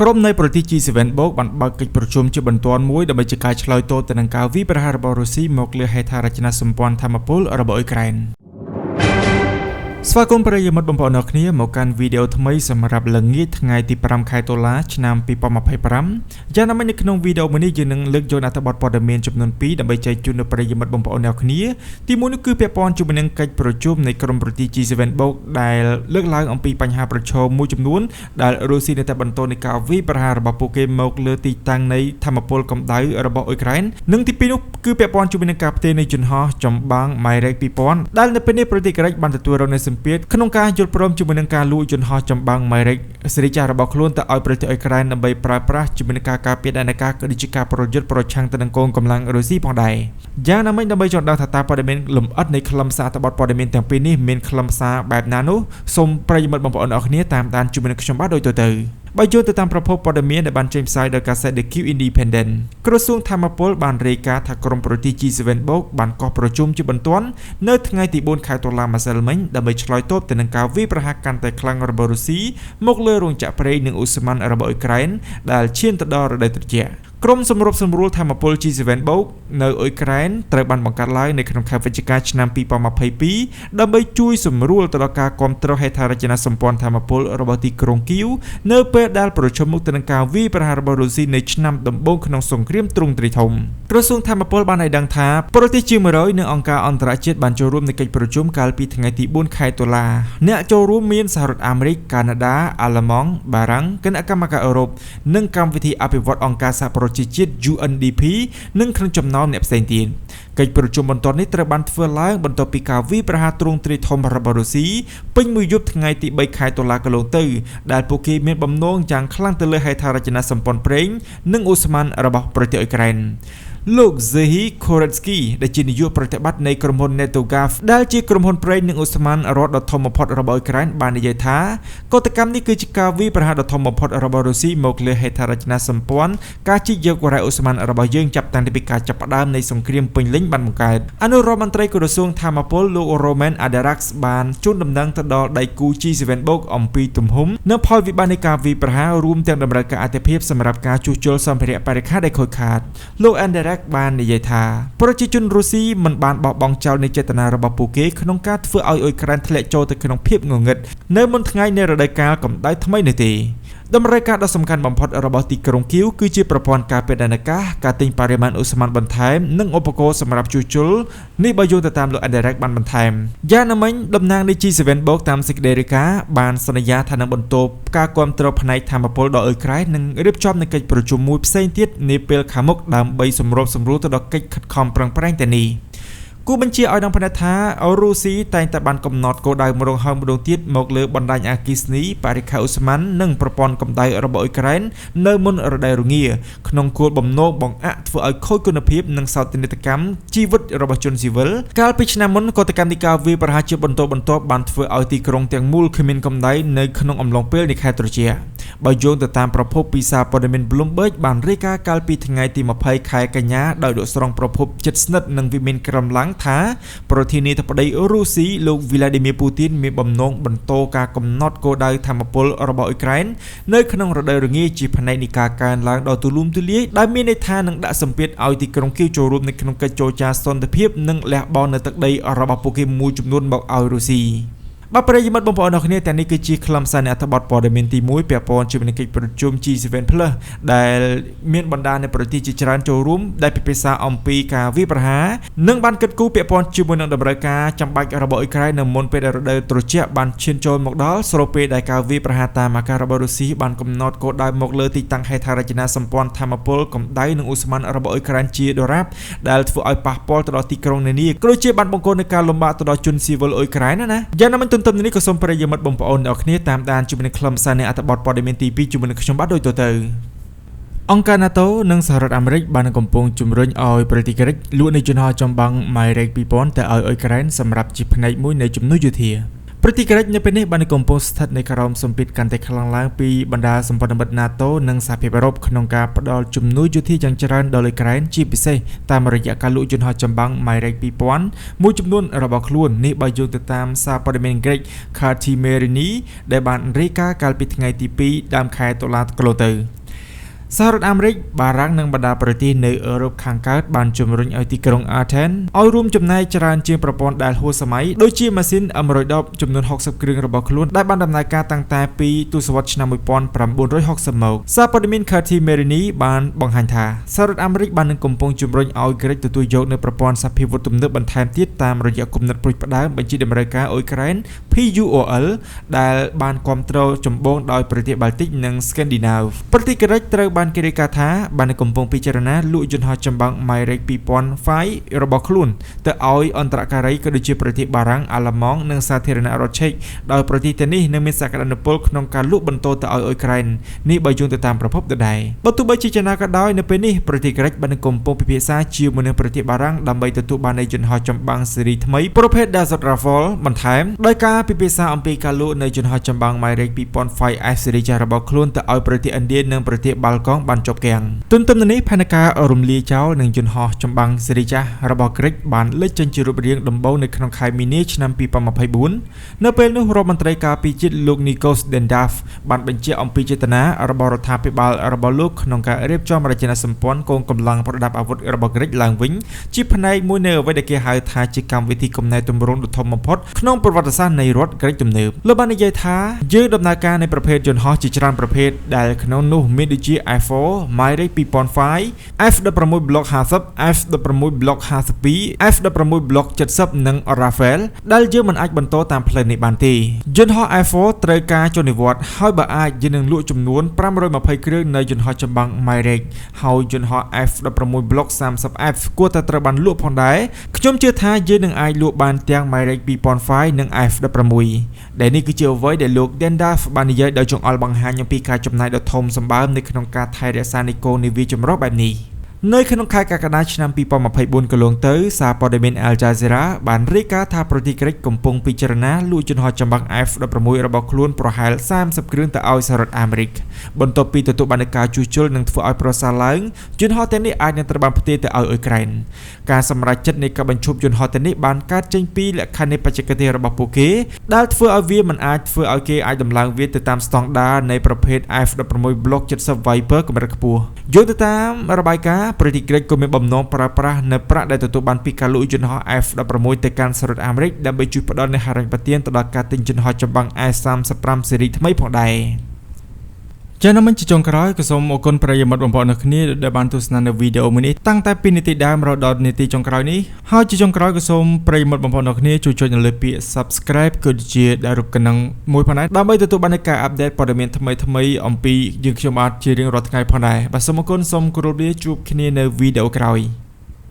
ក្រុមនៃប្រទេស G7 បូកបានបើកកិច្ចប្រជុំជាបន្ទាន់មួយដើម្បីជាការឆ្លើយតបទៅនឹងការវាយប្រហាររបស់រុស្ស៊ីមកលើហេដ្ឋារចនាសម្ព័ន្ធថាមពលរបស់អ៊ុយក្រែនស្វាគមន៍ប្រិយមិត្តបងប្អូនអ្នកគ្នាមកកាន់វីដេអូថ្មីសម្រាប់ល្ងាចថ្ងៃទី5ខែតុលាឆ្នាំ2025យ៉ាងណាមិញនៅក្នុងវីដេអូនេះយើងនឹងលើកយកអត្ថបទព័ត៌មានចំនួន2ដើម្បីចែកជូនដល់ប្រិយមិត្តបងប្អូនអ្នកគ្នាទី1នោះគឺពាក់ព័ន្ធជាមួយនឹងកិច្ចប្រជុំនៃក្រុមប្រទេស G7 បូកដែលលើកឡើងអំពីបញ្ហាប្រឈមមួយចំនួនដែលរុស្ស៊ីនៅតែបន្តនៃការវាយប្រហាររបស់ពួកគេមកលើទីតាំងនៃថាមពលកម្ដៅរបស់អ៊ុយក្រែននិងទី2នោះគឺពាក់ព័ន្ធជាមួយនឹងការផ្ទេរនៃយន្តហោះចម្បាំង Mirage 2000ដែលនៅពេលនេះប្រទេសក្រិចបានទទួលរងនូវសម្ពាធក្នុងការយល់ព្រមជាមួយនឹងការលួចយន្តហោះចម្បាំង Mirage សេរីចាស់របស់ខ្លួនទៅឲ្យប្រទេសអ៊ុយក្រែនដើម្បីប្រើប្រាស់ជាមួយនឹងការការពារដែនដីក៏ដូចជាការប្រយុទ្ធប្រឆាំងទៅនឹងកងកម្លាំងរុស្ស៊ីផងដែរយ៉ាងណាមិញដើម្បីចង់ដឹងថាតើព័ត៌មានលម្អិតនៃខ្លឹមសារអត្ថបទព័ត៌មានទាំងពីរនេះមានខ្លឹមសារបែបណានោះសូមប្រិយមិត្តបងប្អូនអរគ្នាតាមដានជាមួយនឹងខ្ញុំបាទដូចទៅបើយោងទៅតាមប្រភពព័ត៌មានដែលបានចេញផ្សាយដោយកាសែត The Q Independent ក្រសួងថាមពលបានរាយការណ៍ថាក្រុមប្រទេស G7 បូកបានកោះប្រជុំជាបន្ទាន់នៅថ្ងៃទី4ខែតុលាម្សិលមិញដើម្បីឆ្លើយតបទៅនឹងការវាយប្រហារកាន់តែខ្លាំងរបស់រុស្ស៊ីមកលើរោងចក្រប្រេងនិងឧស្ម័នរបស់អ៊ុយក្រែនដែលឈានទៅដល់រដូវត្រជាក់ក្រុមសម្របសម្រួលថាមពល G7 បូកនៅអ៊ុយក្រែនត្រូវបានបង្កើតឡើងនៅក្នុងខែវិច្ឆិកាឆ្នាំ2022ដើម្បីជួយសម្រួលទៅដល់ការគ្រប់គ្រងហេដ្ឋារចនាសម្ព័ន្ធថាមពលរបស់ទីក្រុងគីវនៅពេលដែលប្រឈមមុខទៅនឹងការវាយប្រហាររបស់រុស្ស៊ីនៅឆ្នាំដំបូងក្នុងសង្គ្រាមទ្រង់ទ្រាយធំក្រសួងថាមពលបានឲ្យដឹងថាប្រទេសជា100និងអង្គការអន្តរជាតិបានចូលរួមในកិច្ចប្រជុំកាលពីថ្ងៃទី4ខែតុលាអ្នកចូលរួមមានសហរដ្ឋអាមេរិកកាណាដាអាល្លឺម៉ង់បារាំងគណៈកម្មការអឺរ៉ុបនិងកម្មវិធីអភិវឌ្ឍអង្គការសហប្រជាជាតិ UNDP និងក្នុងចំណោមអ្នកផ្សេងទៀតកិច្ចប្រជុំបន្ទាន់នេះត្រូវបានធ្វើឡើងបន្ទាប់ពីការវាយប្រហារទ្រង់ទ្រាយធំរបស់រុស្ស៊ីពេញមួយយប់ថ្ងៃទី3ខែតុលាកន្លងទៅដែលពួកគេមានបំណងយ៉ាងខ្លាំងទៅលើហេដ្ឋារចនាសម្ព័ន្ធប្រេងនិងឧស្ម័នរបស់ប្រទេសអ៊ុយក្រែនលោក Zehi Koretsky ដែលជានាយកប្រតិបត្តិនៃក្រុមហ៊ុន Netogaz ដែលជាក្រុមហ៊ុនប្រេងនិងឧស្ម័នរដ្ឋដ៏ធំបំផុតរបស់អ៊ុយក្រែនបាននិយាយថាកតកម្មនេះគឺជាការវាយប្រហារដ៏ធំបំផុតរបស់រុស្ស៊ីមកលើហេដ្ឋារចនាសម្ព័ន្ធការជីកយកវ៉ារ៉ៃឧស្ម័នរបស់យើងចាប់តាំងពីការចាប់ផ្ដើមនៃសង្គ្រាមពេញលេញបានបង្កើតអនុរដ្ឋមន្ត្រីក្រសួងថាមពលលោក Roman Adarax បានជូនដំណឹងទៅដល់ដៃគូ G7 បូកអំពីទំហំនិងផលវិបាកនៃការវាយប្រហាររួមទាំងតម្រូវការអតិភិបសម្រាប់ការជួសជុលសម្ភារៈបរិក្ខារដែលខូចខាតលោក Adarax បាននិយាយថាប្រជាជនរុស្ស៊ីមិនបានបោះបង់ចោលនៃចេតនារបស់ពួកគេក្នុងការធ្វើឲ្យអ៊ុយក្រែនធ្លាក់ចូលទៅក្នុងភាពងងឹតនៅមុនថ្ងៃនៃរដូវកាលកម្ដៅថ្មីនេះទេតម្រូវការដ៏សំខាន់បំផុតរបស់ទីក្រុងគីវគឺជាប្រព័ន្ធការពារដែនអាកាសការទិញបរិមាណឧស្ម័នបន្ថែមនិងឧបករណ៍សម្រាប់ជួសជុលនេះបើយោងទៅតាមលោក Adarax បានបន្ថែមយ៉ាងណាមិញតំណាងនៃ G7 បូកតាមសេចក្តីរាយការណ៍បានសន្យាថានឹងបន្តការគាំទ្រផ្នែកថាមពលដល់អ៊ុយក្រែននិងរៀបចំនូវកិច្ចប្រជុំមួយផ្សេងទៀតនាពេលខាងមុខដើម្បីសម្របសម្រួលទៅដល់កិច្ចខិតខំប្រឹងប្រែងទាំងនេះគូបញ្ជាឲ្យដឹងផ្នែកថារុស្ស៊ីតែងតែបានកំណត់គោលដៅម្ដងហើយម្ដងទៀតមកលើបណ្ដាញអគ្គិសនីបរិក្ខារឧស្ម័ននិងប្រព័ន្ធកម្ដៅរបស់អ៊ុយក្រែននៅមុនរដូវរងាក្នុងគោលបំណងបង្អាក់ធ្វើឲ្យខូចគុណភាពនិងសោកនាដកម្មជីវិតរបស់ជនស៊ីវិលកាលពីឆ្នាំមុនកតកម្មនៃការវាយប្រហារជាបន្តបន្ទាប់បានធ្វើឲ្យទីក្រុងទាំងមូលគ្មានកម្ដៅនៅក្នុងអំឡុងពេលនៃខែត្រជាក់បើយោងទៅតាមប្រភពពីសារព័ត៌មាន Bloomberg បានរាយការណ៍កាលពីថ្ងៃទី20ខែកញ្ញាដោយលោកស្រង់ប្រភពជិតស្និទ្ធនឹងវិមានក្រំឡាំងថាប្រធានាធិបតីរុស្ស៊ីលោក Vladimir Putin មានបំណងបន្តការកំណត់គោលដៅថាមពលរបស់អ៊ុយក្រែននៅក្នុងរដូវរងាជាផ្នែកនៃការកើនឡើងដ៏ទូលំទូលាយដែលមានន័យថានឹងដាក់សម្ពាធឲ្យទីក្រុងគីវចូលរួមនៅក្នុងកិច្ចចរចាសន្តិភាពនិងលះបង់នៅទឹកដីរបស់ពួកគេមួយចំនួនមកឲ្យរុស្ស៊ីបាទប្រិយមិត្តបងប្អូនអរគ្នាទាំងនេះគឺជាខ្លឹមសារនៃអត្ថបទព័ត៌មានទី1ពាក់ព័ន្ធជាមួយនឹងកិច្ចប្រជុំ G7 Plus ដែលមានបណ្ដានៃប្រទេសជាច្រើនចូលរួមដែលពិភាក្សាអំពីការវាយប្រហារនិងបានគិតគូរពាក់ព័ន្ធជាមួយនឹងតម្រូវការចាំបាច់របស់អ៊ុយក្រែននៅមុនពេលដែលរដូវត្រជាក់បានឈានចូលមកដល់ស្របពេលដែលការវាយប្រហារតាមអាកាសរបស់រុស្ស៊ីបានកំណត់គោលដៅមកលើទីតាំងហេដ្ឋារចនាសម្ព័ន្ធថាមពលកម្ដៅនិងឧស្ម័នរបស់អ៊ុយក្រែនជាដរាបដែលធ្វើឲ្យប៉ះពាល់ទៅដល់ទីក្រុងនានាក៏ដូចជាបានបង្កនៅការលំបាកទៅដល់ជនស៊ីវិលអ៊ុយក្រែនណាយ៉ាងណាមិញទន្ទឹមនេះក៏សូមប្រិយមិត្តបងប្អូនអ្នកគ្នាតាមដានជាមួយនឹងខ្លឹមសារនៃអត្ថបទព័ត៌មានទី2ជាមួយនឹងខ្ញុំបាទដូចទៅអង្គការ NATO និងសហរដ្ឋអាមេរិកបានកំពុងជំរុញឲ្យប្រទេសក្រិចលក់នៃយន្តហោះចម្បាំង Mirage 2000ទៅឲ្យអ៊ុយក្រែនសម្រាប់ជាផ្នែកមួយនៃជំនួយយោធា ប ព្រឹត្តិការណ៍នៅពេលនេះបានកំពុងស្ថិតនៅក្រោមសម្ពាធកាន់តែខ្លាំងឡើងពីបណ្ដាសម្ព័ន្ធមិត្ត NATO និងសហភាពអឺរ៉ុបក្នុងការផ្ដល់ជំនួយយោធាយ៉ាងច្រើនដល់អ៊ុយក្រែនជាពិសេសតាមរយៈការលក់យន្តហោះចម្បាំង Mirage 2000 មួយចំនួនរបស់ខ្លួននេះបើយោងទៅតាមសារព័ត៌មានក្រិច Kati Merini ដែលបានរាយការណ៍កាលពីថ្ងៃទី 2 ដើមខែតុលាកន្លងទៅសហរដ្ឋអាមេរិកបារាំងនិងបណ្ដាប្រទេសនៅអឺរ៉ុបខាងកើតបានជំរុញឲ្យទីក្រុង Athens ឲ្យរួមចំណែកច្រើនជាងប្រព័ន្ធដែលហួសសម័យដូចជាម៉ាស៊ីន M110 ចំនួន60គ្រឿងរបស់ខ្លួនដែលបានដំណើរការតាំងតែពីទសវត្សរ៍ឆ្នាំ1960មកសារព័ត៌មាន Kati Merini បានបង្ហាញថាសហរដ្ឋអាមេរិកបាននឹងកំពុងជំរុញឲ្យក្រិចទទួលយកនៅប្រព័ន្ធសភាវុធទំនើបបន្ថែមទៀតតាមរយៈគំនិតព្រួយផ្ដើមបញ្ជាតម្រូវការអ៊ុយក្រែន PUOL ដែលបានគ្រប់គ្រងចម្បងដោយប្រទេសបាល់ទិកនិង Scandinavia ប្រទេសក្រិចត្រូវបានគេរាយការណ៍ថាបានកំពុងពិចារណាលក់យន្តហោះចម្បាំង Mirage 2000 របស់ខ្លួនទៅឲ្យអន្តរការីក៏ដូចជាប្រទេសបារាំង អាល្លឺម៉ង់និងសាធារណរដ្ឋឆេកដោយប្រទេសទាំងនេះនឹងមានសក្តានុពលក្នុងការលក់បន្តទៅឲ្យអ៊ុយក្រែននេះបើយោងទៅតាមប្រភពដដែលបើទោះបីជាយ៉ាងណាក៏ដោយនៅពេលនេះប្រទេសក្រិចបានកំពុងពិភាក្សាជាមួយនឹងប្រទេសបារាំងដើម្បីទទួលបានយន្តហោះចម្បាំងស៊េរីថ្មីប្រភេទ Dassault Rafale បន្ថែមដោយការពិភាក្សាអំពីការលក់នៅយន្តហោះចម្បាំង Mirage 2000 F Series របស់ខ្លួនទៅឲ្យប្រទេសឥណ្ឌានិងប្រទេសបាល់កង់បានចប់គាំងទន្ទឹមនឹងនេះផែនការរំលាយចោលនឹងយន្តហោះចម្បាំងស៊េរីចាស់របស់ក្រិចបានលេចចេញជារូបរាងដំបូងនៅក្នុងខែមីនាឆ្នាំ2024នៅពេលនោះរដ្ឋមន្ត្រីការពារជាតិលោក Nikos Dendaf បានបញ្ជាក់អំពីចេតនារបស់រដ្ឋាភិបាលរបស់លោកក្នុងការរៀបចំរចនាសម្ព័ន្ធកងកម្លាំងប្រដាប់អាវុធរបស់ក្រិចឡើងវិញជាផ្នែកមួយនៃអ្វីដែលគេហៅថាជាកម្មវិធីកំណែទម្រង់ដ៏ធំបំផុតក្នុងប្រវត្តិសាស្ត្រនៃរដ្ឋក្រិចទំនើបលោកបាននិយាយថាយើងដំណើរការនៃប្រភេទយន្តហោះជាច្រើនប្រភេទដែលក្នុងនោះមានដូចជា F4 Mirage 2005 F16 Block 50 F16 Block 52 F16 Block 70និង Rafale ដែលយើងមិនអាចបន្តតាមផ្លូវនេះបានទេយន្តហោះ F4 ត្រូវការចុះនិវត្តន៍ហើយបើអាចយើងនឹងលក់ចំនួន520គ្រឿងនៅយន្តហោះចម្បាំង Mirage ហើយយន្តហោះ F16 Block 30F គួរតែត្រូវបានលក់ផងដែរខ្ញុំជឿថាយើងនឹងអាចលក់បានទាំង Mirage 2005និង F16 ដែលនេះគឺជាអ្វីដែលលោក Dendaf បាននិយាយដោយចង្អុលបង្ហាញអំពីការចំណាយដ៏ធំសម្បើមនៅក្នុងការថែរក្សានីតិវិធីចម្រុះបែបនេះនៅក្នុងខែកក្កដាឆ្នាំ2024កន្លងទៅសារព័ត៌មាន Al Jazeera បានរាយការណ៍ថាប្រទេសក្រិចកំពុងពិចារណាលក់យន្តហោះចម្បាំង F16 របស់ខ្លួនប្រហែល30គ្រឿងទៅឲ្យសហរដ្ឋអាមេរិកបន្ទាប់ពីទទួលបានការជួសជុលនិងធ្វើឲ្យប្រសើរឡើងយន្តហោះទាំងនេះអាចនឹងត្រូវបានផ្ទេរទៅឲ្យអ៊ុយក្រែនការសម្រេចចិត្តនៃការបញ្ឈប់យន្តហោះទាំងនេះបានកើតចេញពីលក្ខខណ្ឌនៃបច្ចេកទេសរបស់ពួកគេដែលធ្វើឲ្យវាមិនអាចធ្វើឲ្យគេអាចដំឡើងវាទៅតាមស្តង់ដារនៃប្រភេទ F16 Block 70 Viper កម្រិតខ្ពស់យោងទៅតាមរបាយការណ៍ប្រទេសក្រិចក៏មានបំណងប្រើប្រាស់នៅប្រាក់ដែលទទួលបានពីការលក់យន្តហោះ F16 ទៅកាន់សហរដ្ឋអាមេរិកដើម្បីជួយផ្ដល់នូវហិរញ្ញប្បទានទៅដល់ការទិញយន្តហោះចម្បាំង S35 ស៊េរីថ្មីផងដែរចា៎នឹងជាចុងក្រោយក៏សូមអរគុណប្រិយមិត្តបងប្អូនអ្នកគ្នាដែលបានទស្សនានៅវីដេអូមួយនេះតាំងតែពីនាទីដើមរហូតដល់នាទីចុងក្រោយនេះហើយជាចុងក្រោយក៏សូមប្រិយមិត្តបងប្អូនអ្នកគ្នាជួយចុចនៅលើពាក្យ Subscribe ក៏ជាដែលរូបកណ្ដឹងមួយផងដែរដើម្បីទទួលបានការអាប់ដេតព័ត៌មានថ្មីៗអំពីយើងខ្ញុំបាទជារៀងរាល់ថ្ងៃផងដែរបាទសូមអរគុណសូមគោរពលាជួបគ្នានៅវីដេអូក្រោយ